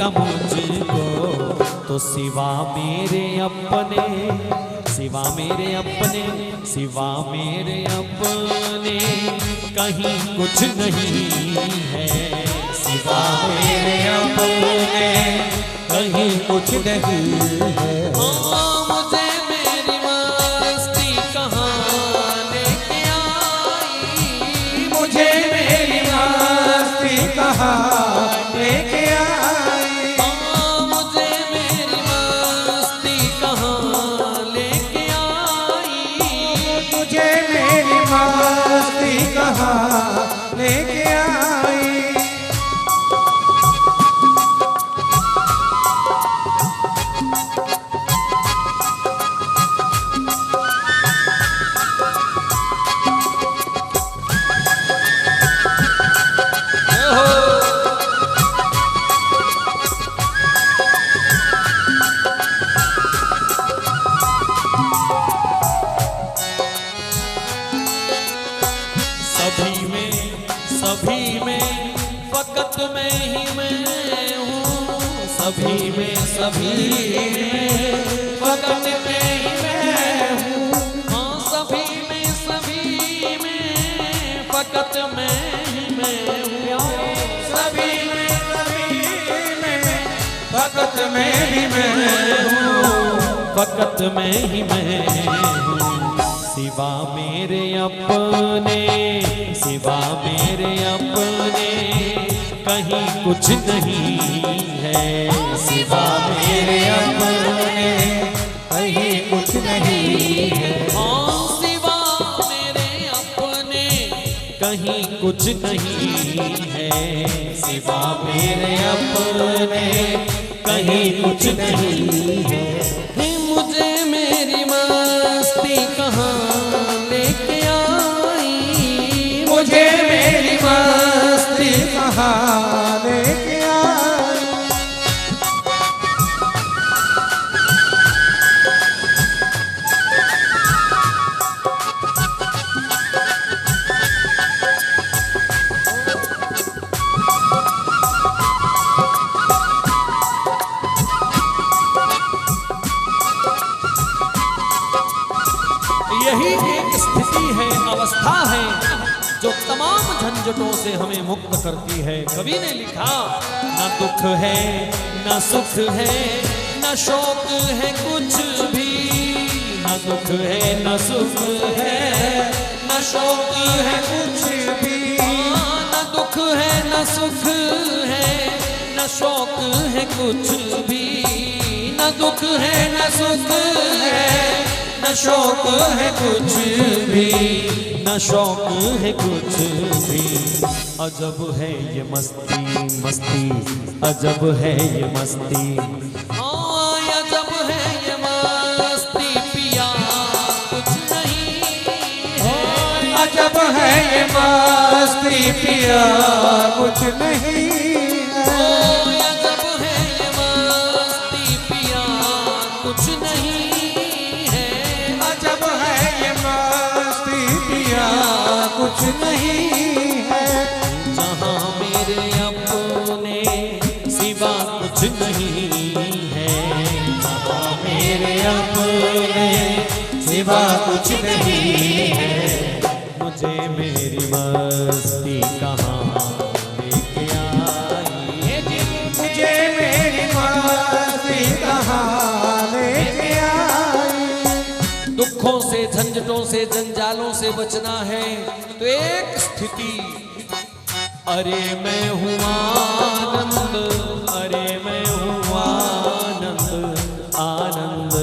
का मुझको, तो सिवा मेरे अपने, सिवा मेरे अपने, सिवा मेरे अपने कहीं कुछ नहीं है। सिवा मेरे अपने कहीं कुछ नहीं है। मुझे मेरी मस्ती कहाँ लेके आई, मुझे मेरी मस्ती कहाँ लेके आई, मुझे मेरी मस्ती कहाँ लेके आई, मुझे मेरी मस्ती कहाँ लेके आई। सभी में फकत मैं ही मैं हूँ, सभी में फकत मैं ही मैं हूँ। हाँ सभी में फकत मैं ही मैं हूँ, सभी में फकत मैं ही मैं हूँ, फकत मैं ही मैं हूँ। सिवा मेरे अपने, सिवा मेरे अपने कहीं कुछ नहीं है। सिवा मेरे अपने कहीं कुछ नहीं है। हाँ सिवा मेरे अपने कहीं कुछ नहीं है। सिवा मेरे अपने कहीं कुछ नहीं है। मुझे मेरी मस्ती कहाँ लेके आई, मुझे मेरी मस्ती कहाँ लेके आई। यही एक स्थिति है, अवस्था है जो तमाम झंझटों से हमें मुक्त करती है। कवि ने लिखा, न दुख है न सुख है न शौक है कुछ भी, न दुख है न सुख है न शौक है कुछ भी, न दुख है न सुख है न शौक है कुछ भी, न दुख है न सुख है न शौक है कुछ भी, न शौक है कुछ भी। अजब है ये मस्ती मस्ती, अजब है ये मस्ती, अजब है ये मस्ती पिया कुछ नहीं है। अजब है ये मस्ती पिया कुछ नहीं है। अजब है ये मस्ती पिया कुछ नहीं, कुछ नहीं है। जहाँ मेरे अपने सिवा कुछ नहीं है, जहाँ मेरे अपने सिवा कुछ नहीं है। मुझे मेरी मस्ती कहाँ लेके आई, मुझे मेरी मस्ती कहाँ लेके आई। दुखों से झंझटों से जंजालों से बचना है तो एक स्थिति, अरे मैं हूँ आनंद, अरे मैं हूँ आनंद, आनंद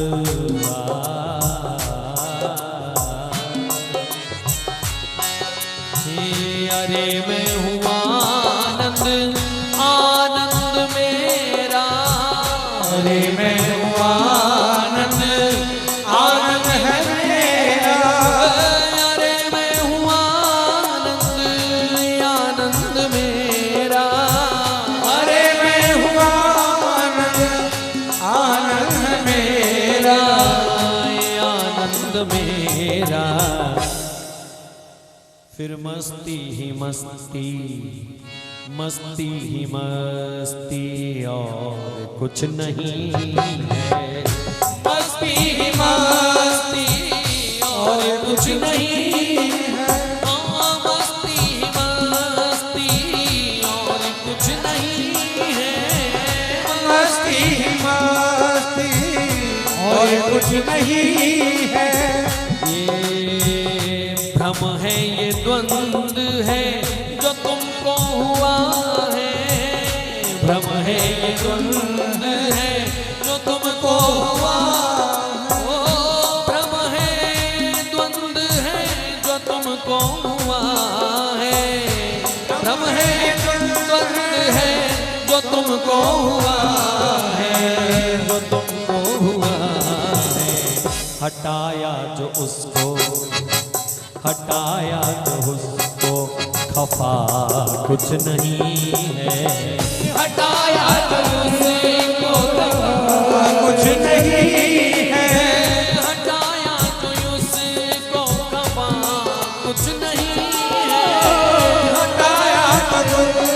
अरे मैं हूँ आनंद, आनंद मेरा, अरे मैं हूँ आनंद, आनंद है मेरा। अरे मैं हूँ आनंद, आनंद मेरा, अरे मैं हूँ आनंद, आनंद मेरा, आनंद मेरा। फिर मस्ती ही मस्ती, मस्ती ही मस्ती और कुछ नहीं है, मस्ती ही मस्ती और कुछ नहीं है, मस्ती ही मस्ती और कुछ नहीं है, मस्ती ही मस्ती और कुछ नहीं है। ये भ्रम है, ये द्वंद है जो तुमको हुआ है, भ्रम है ये द्वंद है जो तुमको हुआ, ओ भ्रम है द्वंद है जो तुमको हुआ है, भ्रम है द्वंद है जो तुमको हुआ है, जो तुमको हुआ है। हटाया जो उसको, हटाया जो उसको, खफा कुछ नहीं है, हटाया जो उसको, खफा कुछ नहीं है, हटाया जो उसको, खफा कुछ नहीं है, हटाया तो नहीं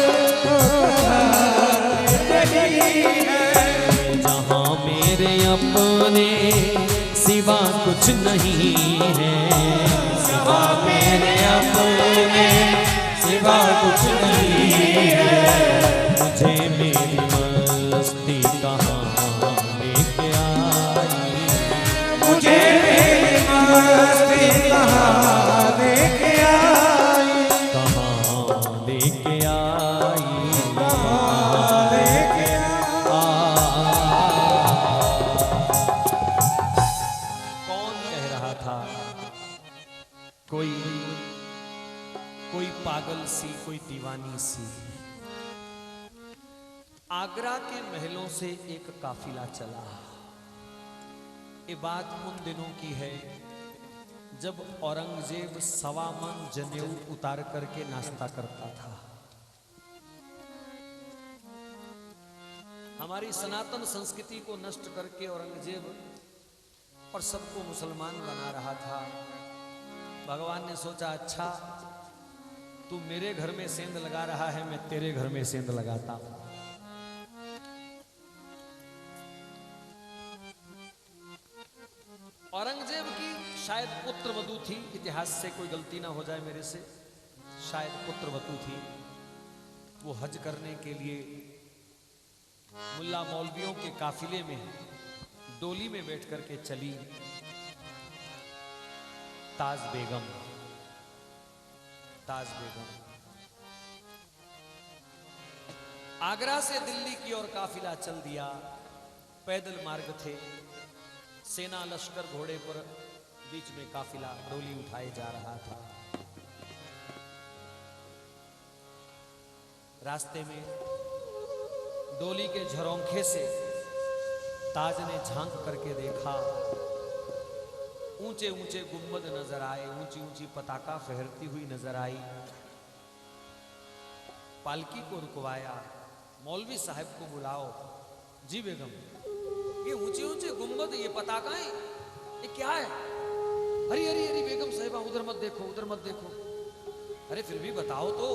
है। जहाँ मेरे अपने सिवा कुछ नहीं है, सिवा मेरे अपने सिवा कुछ नहीं है, मुझे मेरी मस्ती कहाँ लेके आई, मुझे मस्ती कहाँ लेके आई, कहाँ लेके आई, लेके कौन कह रहा था, कोई कोई पागल सी, कोई दीवानी सी। आगरा के महलों से एक काफिला चला। ये बात उन दिनों की है जब औरंगजेब 1.25 मन जनेऊ उतार करके नाश्ता करता था। हमारी सनातन संस्कृति को नष्ट करके औरंगजेब और सबको मुसलमान बना रहा था। भगवान ने सोचा, अच्छा तू मेरे घर में सेंध लगा रहा है, मैं तेरे घर में सेंध लगाता हूं। औरंगजेब की शायद पुत्रवधू थी, इतिहास से कोई गलती ना हो जाए मेरे से, शायद पुत्रवधू थी। वो हज करने के लिए मुल्ला मौलवियों के काफिले में डोली में बैठ करके चली। ताज बेगम, ताज बेगम आगरा से दिल्ली की ओर काफिला चल दिया। पैदल मार्ग थे, सेना लश्कर घोड़े पर, बीच में काफिला डोली उठाए जा रहा था। रास्ते में डोली के झरोखे से ताज ने झांक करके देखा, ऊंचे ऊंचे गुंबद नजर आए, ऊंची ऊंची पताका फहरती हुई नजर आई। पालकी को रुकवाया, मौलवी साहब को बुलाओ। जी बेगम, ये ऊंचे ऊंचे गुंबद, ये पताकाएं, ये क्या है? अरे अरे अरे बेगम साहिबा, उधर मत देखो, उधर मत देखो। अरे फिर भी बताओ तो,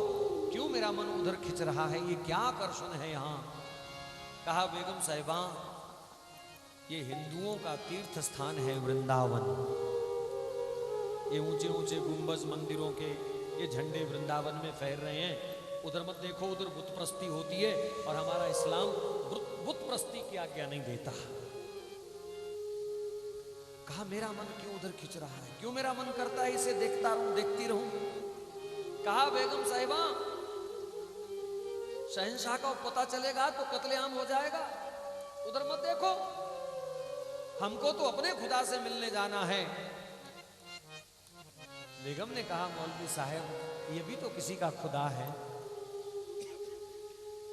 क्यों मेरा मन उधर खिंच रहा है, ये क्या आकर्षण है यहाँ? कहा, बेगम साहिबा ये हिंदुओं का तीर्थ स्थान है वृंदावन। ये ऊंचे ऊंचे गुंबज मंदिरों के ये झंडे वृंदावन में फहर रहे हैं, उधर मत देखो, उधर बुत प्रस्ती होती है और हमारा इस्लाम बुत प्रस्ती की आज्ञा नहीं देता। कहा, मेरा मन क्यों उधर खिंच रहा है, क्यों मेरा मन करता है इसे देखता रहूं, देखती रहूं। कहा, बेगम साहिबा शहंशाह का पता चलेगा तो कत्लेआम हो जाएगा, उधर मत देखो, हमको तो अपने खुदा से मिलने जाना है। बेगम ने कहा, मौलवी साहब ये भी तो किसी का खुदा है।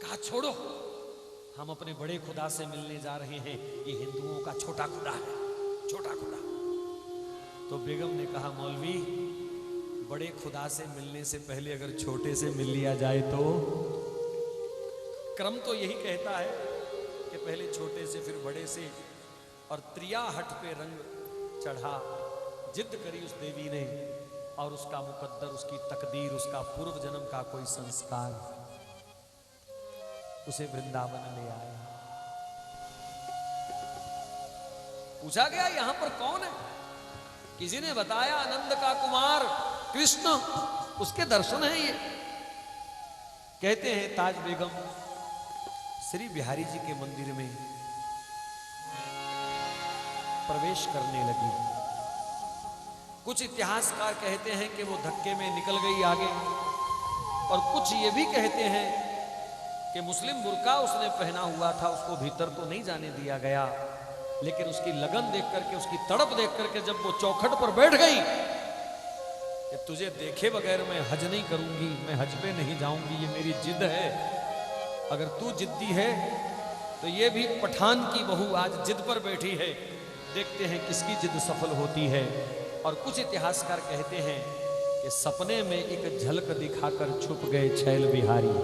कहा, छोड़ो, हम अपने बड़े खुदा से मिलने जा रहे हैं, ये हिंदुओं का छोटा खुदा है, छोटा खुदा। तो बेगम ने कहा, मौलवी बड़े खुदा से मिलने से पहले अगर छोटे से मिल लिया जाए तो? क्रम तो यही कहता है कि पहले छोटे से फिर बड़े से। और त्रियाहट पे रंग चढ़ा, जिद करी उस देवी ने, और उसका मुकद्दर, उसकी तकदीर, उसका पूर्व जन्म का कोई संस्कार उसे वृंदावन ले आए। पूछा गया यहां पर कौन है? किसी ने बताया आनंद का कुमार कृष्ण, उसके दर्शन है ये। कहते हैं ताज बेगम श्री बिहारी जी के मंदिर में प्रवेश करने लगी। कुछ इतिहासकार कहते हैं कि वो धक्के में निकल गई आगे, और कुछ ये भी कहते हैं कि मुस्लिम बुर्का उसने पहना हुआ था, उसको भीतर तो नहीं जाने दिया गया, लेकिन उसकी लगन देख करके, उसकी तड़प देख करके जब वो चौखट पर बैठ गई कि तुझे देखे बगैर मैं हज नहीं करूंगी, मैं हज पे नहीं जाऊंगी, ये मेरी जिद है। अगर तू जिद्दी है तो ये भी पठान की बहू आज जिद पर बैठी है, देखते हैं किसकी जिद सफल होती है। और कुछ इतिहासकार कहते हैं कि सपने में एक झलक दिखाकर छुप गए छैल बिहारी।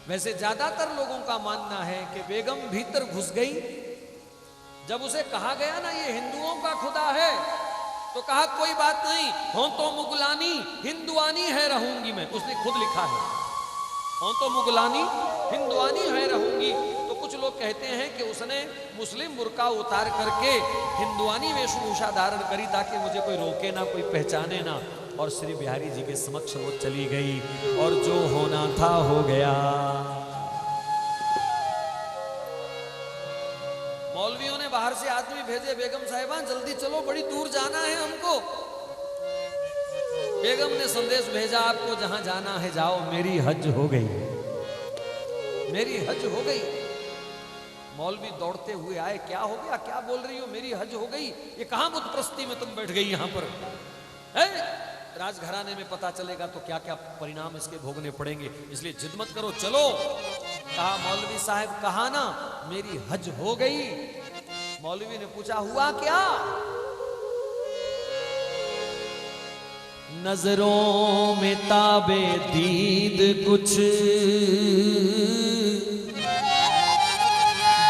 वैसे ज्यादातर लोगों का मानना है कि बेगम भीतर घुस गई। जब उसे कहा गया ना ये हिंदुओं का खुदा है, तो कहा कोई बात नहीं, हो तो मुगलानी हिंदुआनी है रहूंगी मैं। उसने खुद लिखा है, हो तो मुगलानी हिंदुआनी है रहूंगी। तो कुछ लोग कहते हैं कि उसने मुस्लिम बुर्का उतार करके हिंदुआनी वेशभूषा धारण करी ताकि मुझे कोई रोके ना, कोई पहचाने ना। और श्री बिहारी जी के समक्ष वो चली गई और जो होना था हो गया। मौलवियों ने बाहर से आदमी भेजे, बेगम साहिबान जल्दी चलो, बड़ी दूर जाना है हमको। बेगम ने संदेश भेजा, आपको जहां जाना है जाओ, मेरी हज हो गई, मेरी हज हो गई। मौलवी दौड़ते हुए आए, क्या हो गया, क्या बोल रही हो, मेरी हज हो गई? ये कहां बुतप्रस्ती में तुम बैठ गई यहां पर है? राजघराने में पता चलेगा तो क्या क्या परिणाम इसके भोगने पड़ेंगे, इसलिए जिद मत करो, चलो। कहा मौलवी साहब कहा ना मेरी हज हो गई। मौलवी ने पूछा हुआ क्या? नजरों में ताबे दीद कुछ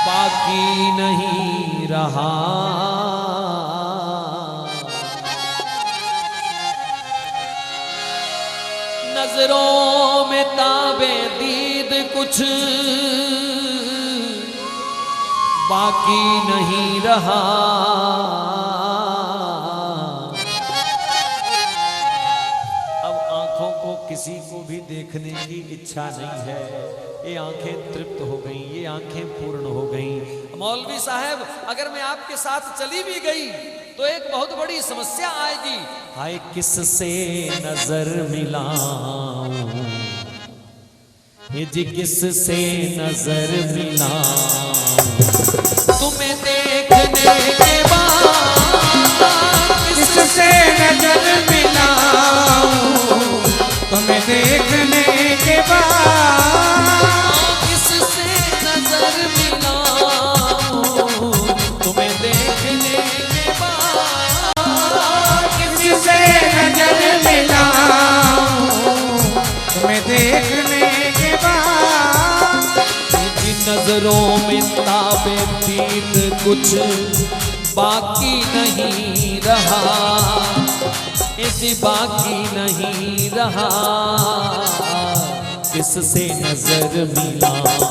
बाकी नहीं रहा, नजरों में ताबे दीद कुछ बाकी नहीं रहा। अब आंखों को किसी को भी देखने की इच्छा नहीं है, ये आंखें तृप्त हो गईं, ये आंखें पूर्ण हो गईं। मौलवी साहब अगर मैं आपके साथ चली भी गई तो एक बहुत बड़ी समस्या आएगी। हाय किससे नजर मिलाऊं, ये जी किससे नजर मिलाऊं, तुम्हें देखने के बाद किससे नजर मिलाऊं, तुम्हें देखने के बाद किससे नजर मिलाऊं, तुम्हें देखने के बाद किससे नजर मिलाऊं, तुम्हें देखने के बाद नजरों में ताबे दीद कुछ बाकी नहीं रहा, इसे बाकी नहीं रहा। किससे नजर मिलाऊं,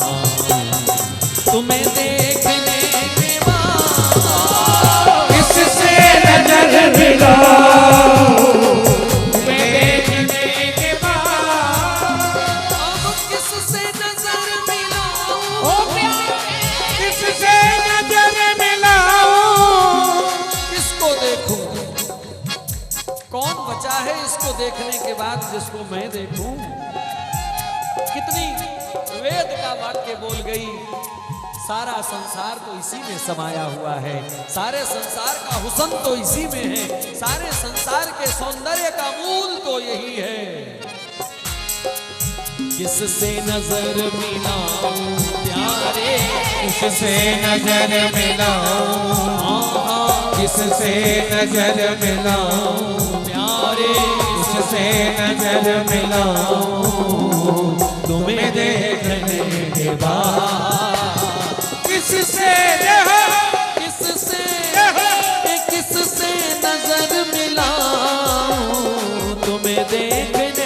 तुम्हें देखने के बाद किससे नजर मिलाऊं, तुम्हें देखने के बाद अब किससे नजर मिलाऊं, ओ प्यारे किससे नजर मिलाऊं, किसको देखूं, कौन बचा है इसको देखने के बाद जिसको मैं देखूं। कितनी वेद का वाक्य बोल गई, सारा संसार तो इसी में समाया हुआ है, सारे संसार का हुस्न तो इसी में है, सारे संसार के सौंदर्य का मूल तो यही है। किससे नजर मिलाऊं प्यारे, किससे नजर मिलाऊं, किससे नजर मिलाऊं प्यारे, किससे नजर मिलाऊं, तुम्हें देखने के बाद किससे किससे किससे नजर मिलाऊं, तुम्हें देखने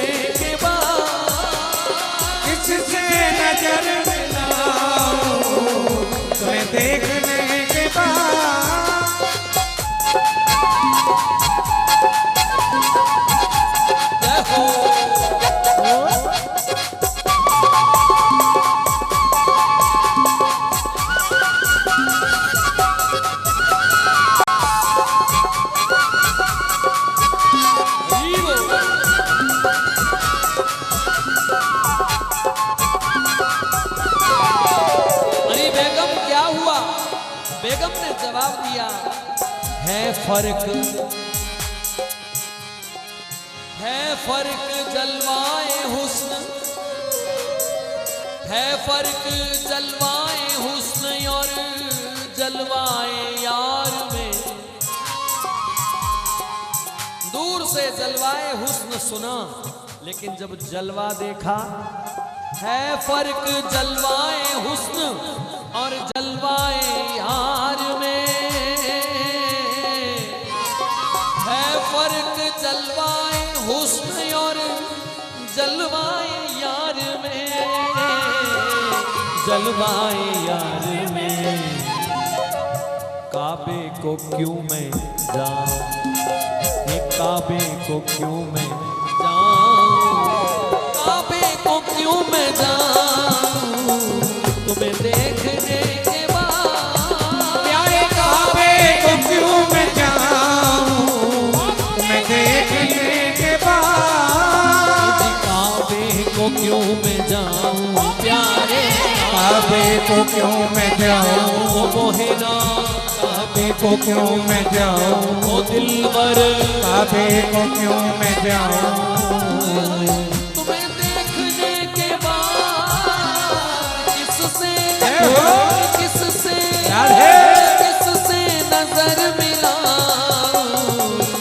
है फर्क जलवाए हुस्न, है फर्क जलवाए हुस्न और जलवाए यार में। दूर से जलवाए हुस्न सुना, लेकिन जब जलवा देखा, है फर्क जलवाए हुस्न और जलवाए यार में। है फर्क जलवाए हुस्न और जलवाए यार में, जलवाए यार में। काबे को क्यों मैं जाऊं, ये काबे को क्यों मैं जाऊं, काबे को क्यों मैं जाऊं, तुम्हें देखने के बाद। प्यारे काबे को क्यों मैं जाऊं, तुम्हें देखने के बाद। काबे को क्यों मैं जाऊं, प्यारे काबे को क्यों मैं जाऊं, मोहिना काबे को क्यों मैं जाऊं, ओ दिलबर काबे को क्यों मैं जाऊं। तुम्हें देखने के बाद किससे नजर मिलाऊं,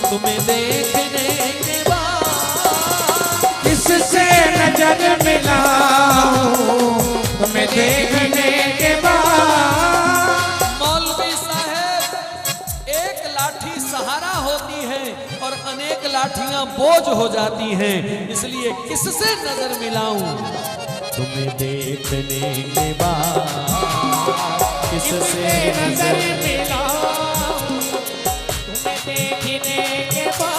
तुम्हें देखने के बाद किससे नजर मिलाऊं, तुम्हें देखने के बाद। मौलवी साहब, एक लाठी सहारा होती है और अनेक लाठियां बोझ हो जाती हैं, इसलिए किससे नजर मिलाऊं, तुम्हें देखने के बाद किससे नजर मिलाऊं, तुम्हें देखने के बाद।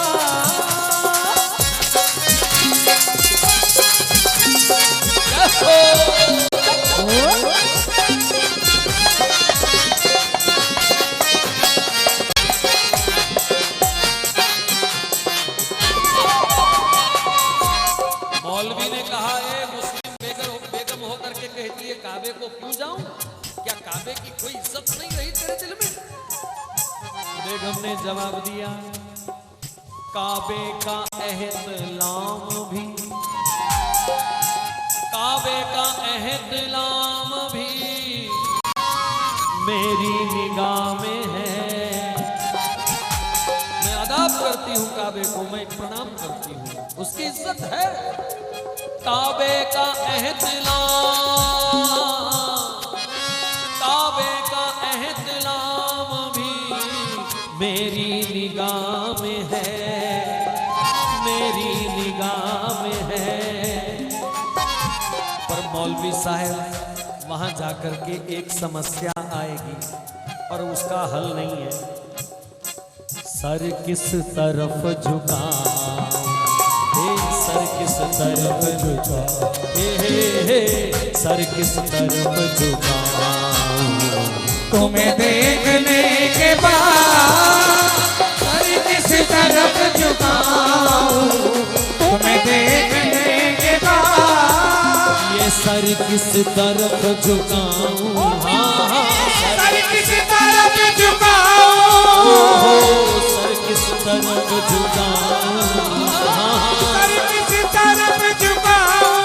मौलवी ने कहा, ए मुस्लिम बेगम होकर के कहती है काबे को क्यों जाऊं, क्या काबे की कोई इज्जत नहीं रही तेरे दिल में। बेगम ने जवाब दिया, काबे का एहतलाम भी, काबे का एहतलाम भी मेरी निगाह में है। मैं अदाब करती हूँ काबे को, मैं प्रणाम करती हूँ, उसकी इज्जत है। काबे का एहतलाम, काबे का एहतलाम भी मेरी निगाह में है, मेरी निगाह में है। पर मौलवी साहब वहां जाकर के एक समस्या आएगी और उसका हल नहीं है। सर किस तरफ झुकाऊं, सर किस तरफ झुकाऊं, सर किस तरफ झुकाऊं, तुम्हें देखने के बाद। सर किस तरफ झुकाऊं, तुम्हें देखने के बाद। ये सर किस तरफ झुकाऊं, हाँ सर किस तरफ झुकाऊं, सर किस तरफ झुकाऊं, सर किस तरफ झुकाऊं।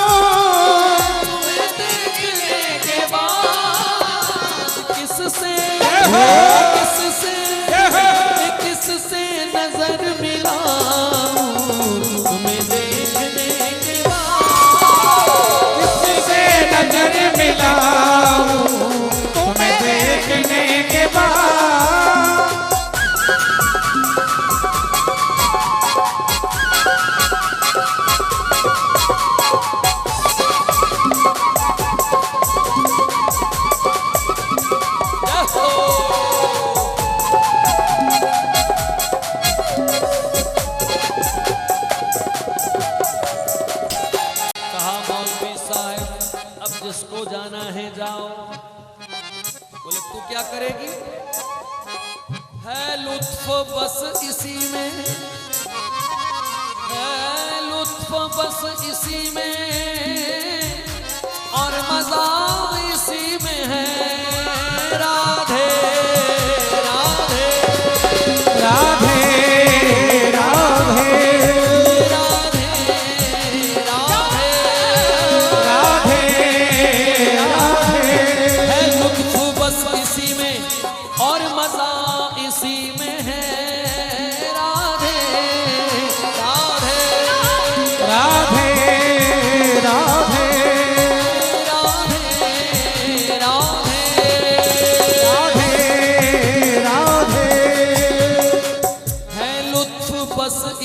तुम्हें देखने के बाद किससे किससे नजर मिलाऊं, तुम्हें देखने के बाद किससे नजर मिलाऊं, तुम्हें देखने के बाद। जिसको जाना है जाओ। बोले तू क्या करेगी? है लुत्फ बस इसी में, है लुत्फ बस इसी में, और मजा इसी में है। राधे राधे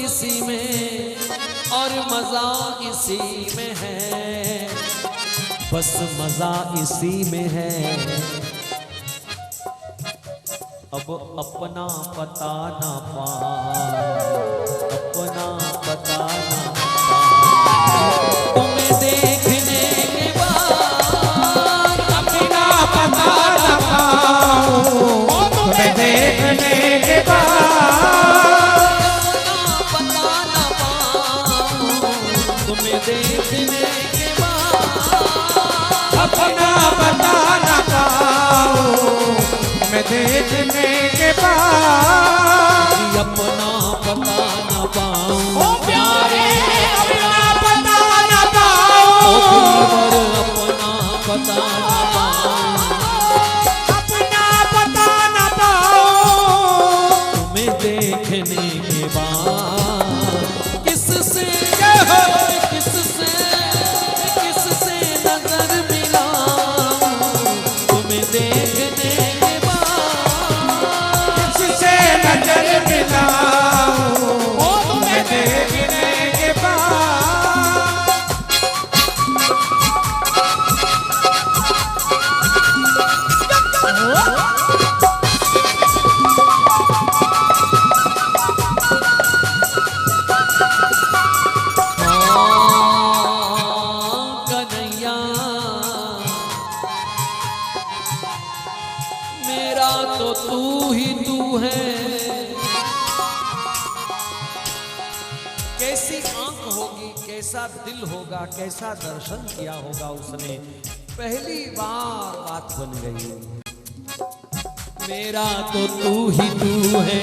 इसी में और मजा इसी में है, बस मजा इसी में है। अब अपना पता ना पा, अपना पता ना पा, तुम्हें देखने के बाद अपना पता न पाऊं, तुम्हें देखने के बाद अपना पता ना पाऊं, तुम्हें देखने के बाद अपना पता न पाऊं, तुम्हें देखने के बाद अपना पता ना पाऊं, ओ प्यारे अपना पता न ओ पाऊं, दिलबर अपना पता ना पाऊं, अपना पता न पाऊं, तुम्हें देखने के बाद किससे किससे किससे नजर मिलाऊं, तुम्हें देखने के बाद किससे नजर मिलाऊं, तुम्हें देखने के बाद कन्हैया मेरा तो तू ही तू है। कैसी आंख होगी, कैसा दिल होगा, कैसा दर्शन किया होगा उसने, पहली बार बात बन गई। मेरा तो तू ही तू है,